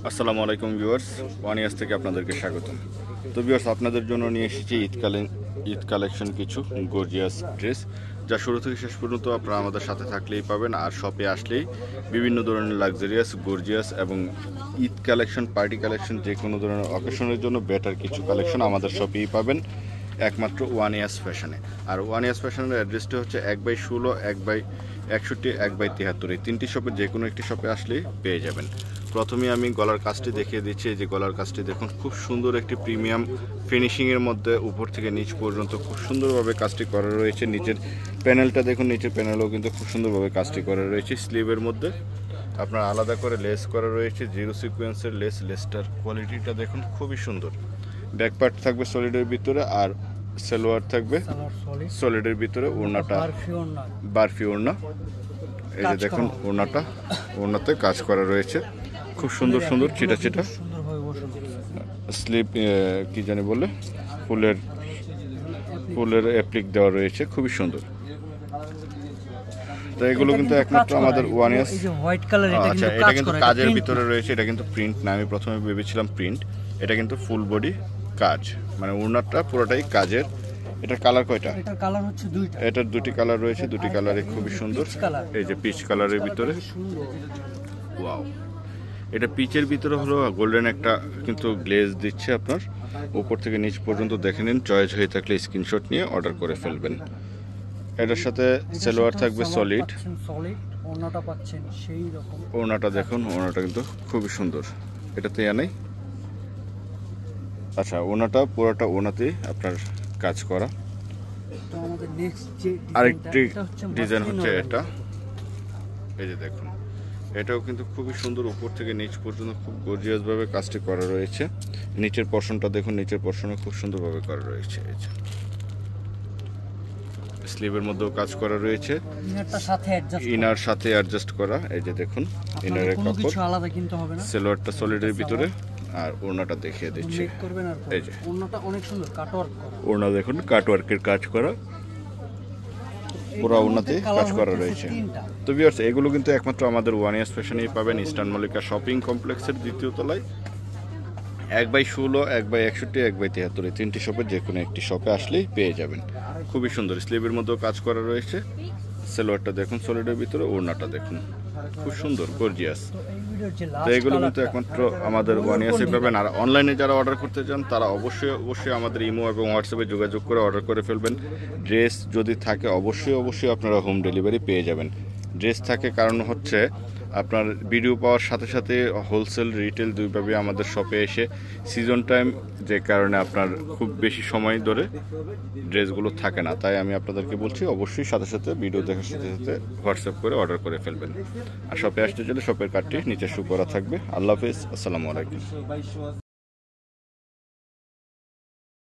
আসসালামু আলাইকুম viewers, one years থেকে আপনাদেরকে স্বাগতম। তো ভিউয়ার্স, আপনাদের জন্য নিয়ে এসেছি ঈদ কালেকশন কিছু গর্জিয়াস ড্রেস, যা শুরু থেকে শেষ পর্যন্ত আপনারা আমাদের সাথে থাকলেই পাবেন। আর শপে আসলেই বিভিন্ন ধরনের লাক্সারিয়াস, গর্জিয়াস এবং ঈদ কালেকশন, পার্টি কালেকশন, যে কোনো ধরনের অকেশনের জন্য বেটার কিছু কালেকশন আমাদের শপেই পাবেন, একমাত্র ওয়ান ইয়ার্স ফ্যাশনে। আর ওয়ান ইয়ার্স ফ্যাশনের অ্যাড্রেসটি হচ্ছে 1/16, 1/61, 1/73। এই তিনটি শপে যে কোনো একটি শপে আসলেই পেয়ে যাবেন। প্রথমে আমি গলার কাজটি দেখিয়ে দিচ্ছি। এই যে গলার কাজটি দেখুন, খুব সুন্দর একটি প্রিমিয়াম ফিনিশিংয়ের মধ্যে উপর থেকে নিচ পর্যন্ত খুব সুন্দরভাবে কাজটি করা রয়েছে। নিচের প্যানেলটা দেখুন, নিচের প্যানেলও কিন্তু খুব সুন্দরভাবে কাজটি করা রয়েছে। স্লিভের মধ্যে আপনার আলাদা করে লেস করা রয়েছে, জিরো সিকোয়েন্সের লেসটার কোয়ালিটিটা দেখুন, খুবই সুন্দর। ব্যাক পার্ট থাকবে সলিডের ভিতরে, আর সালোয়ার থাকবে সলিডের ভিতরে। ওড়নাটা বারফি ওড়না। এই যে দেখুন, ওড়নাতে কাজ করা রয়েছে, খুব সুন্দর সুন্দর চিটা স্লিপ, কি জানি বলে, ফুলের অ্যাপ্লিক দেওয়া রয়েছে, খুবই সুন্দর। তো এগুলো কিন্তু একমাত্র আমাদের ওয়ান ইয়ার্স। আচ্ছা, এটা কিন্তু কাজের ভিতরে রয়েছে, এটা কিন্তু প্রিন্ট না। আমি প্রথমে ভেবেছিলাম প্রিন্ট, এটা কিন্তু ফুল বডি কাজ, মানে ওড়নাটা পুরোটাই কাজের। এটার কালার কয়টা? এটার কালার হচ্ছে দুইটা। এটার দুটি কালার রয়েছে, দুটি কালারই খুবই সুন্দর। এই যে পিচ কালারের ভিতরে, ওয়াও! এটা পিচের ভিতরে হলো গোল্ডেন একটা কিন্তু গ্লেজ দিচ্ছে আপনার উপর থেকে নিচ পর্যন্ত। দেখে নিন, চয়েস হয়ে থাকলে স্ক্রিনশট নিয়ে অর্ডার করে ফেলবেন। এটার সাথে সালোয়ার থাকবে সলিড, ওড়নাটা পাচ্ছেন সেই রকম। ওড়নাটা দেখুন, ওড়নাটা কিন্তু খুবই সুন্দর। এটাতে নেই। আচ্ছা, ওড়নাটা পুরোটা ওড়নাতেই আপনার কাজ করা। তো আমাদের নেক্সট যে আরেকটি ডিজাইন হচ্ছে এটা। এই যে দেখুন, এটাও কিন্তু খুবই সুন্দর, উপর থেকে নিচ পর্যন্ত খুব গর্জিয়াস ভাবে কাজটি করা রয়েছে। নিচের পোরশনটা দেখুন, নিচের পোরশনে খুব সুন্দরভাবে করা রয়েছে। এই যে স্লিভের মধ্যেও কাজ করা রয়েছে, ইনার সাথে অ্যাডজাস্ট করা। এই যে দেখুন, ইনারের কাপড়, কিছু আলাদা কিনতে হবে না। সালোয়ারটা সলিডের ভিতরে, আর ওড়নাটা দেখিয়ে দিচ্ছি। এই যে ওড়নাটা অনেক সুন্দর কাটওয়ার্ক করা। ওড়না দেখুন, কাটওয়ার্কের কাজ করা, পুরো ওড়নাতে কাজ করা রয়েছে। তো ভিউয়ার্স, এগুলো কিন্তু একমাত্র আমাদের ওয়ান ইয়ার্স ফ্যাশনেই পাবেন, ইস্টার্ন মল্লিকা শপিং কমপ্লেক্সের দ্বিতীয় তলায়। 1/16, 1/61, 1/73 এই তিনটি শপে যে কোনো একটি শপে আসলেই পেয়ে যাবেন। খুবই সুন্দর, স্লিভের মধ্যেও কাজ করা রয়েছে। সালোয়ারটা দেখুন সলিডের ভিতরে, ওড়নাটা দেখুন, খুব সুন্দর গর্জিয়াস। তো এগুলো কিন্তু একমাত্র আমাদের ওয়ান ইয়ার্সে পাবেন। আর অনলাইনে যারা অর্ডার করতে চান, তারা অবশ্যই আমাদের ইমো এবং হোয়াটসঅ্যাপে যোগাযোগ করে অর্ডার করে ফেলবেন। ড্রেস যদি থাকে অবশ্যই আপনারা হোম ডেলিভারি পেয়ে যাবেন। ড্রেস থাকে কারণ হচ্ছে আপনার ভিডিও পাওয়ার সাথে সাথে হোলসেল রিটেল দুইভাবে আমাদের শপে এসে সিজন টাইম, যে কারণে আপনার খুব বেশি সময় ধরে ড্রেসগুলো থাকে না। তাই আমি আপনাদেরকে বলছি, অবশ্যই সাথে সাথে ভিডিও দেখার সাথে সাথে হোয়াটসঅ্যাপ করে অর্ডার করে ফেলবেন। আর শপে আসতে চাইলে শপের কার্ডটি নিচে শো করা থাকবে। আল্লাহ হাফেজ, আসসালামু আলাইকুম।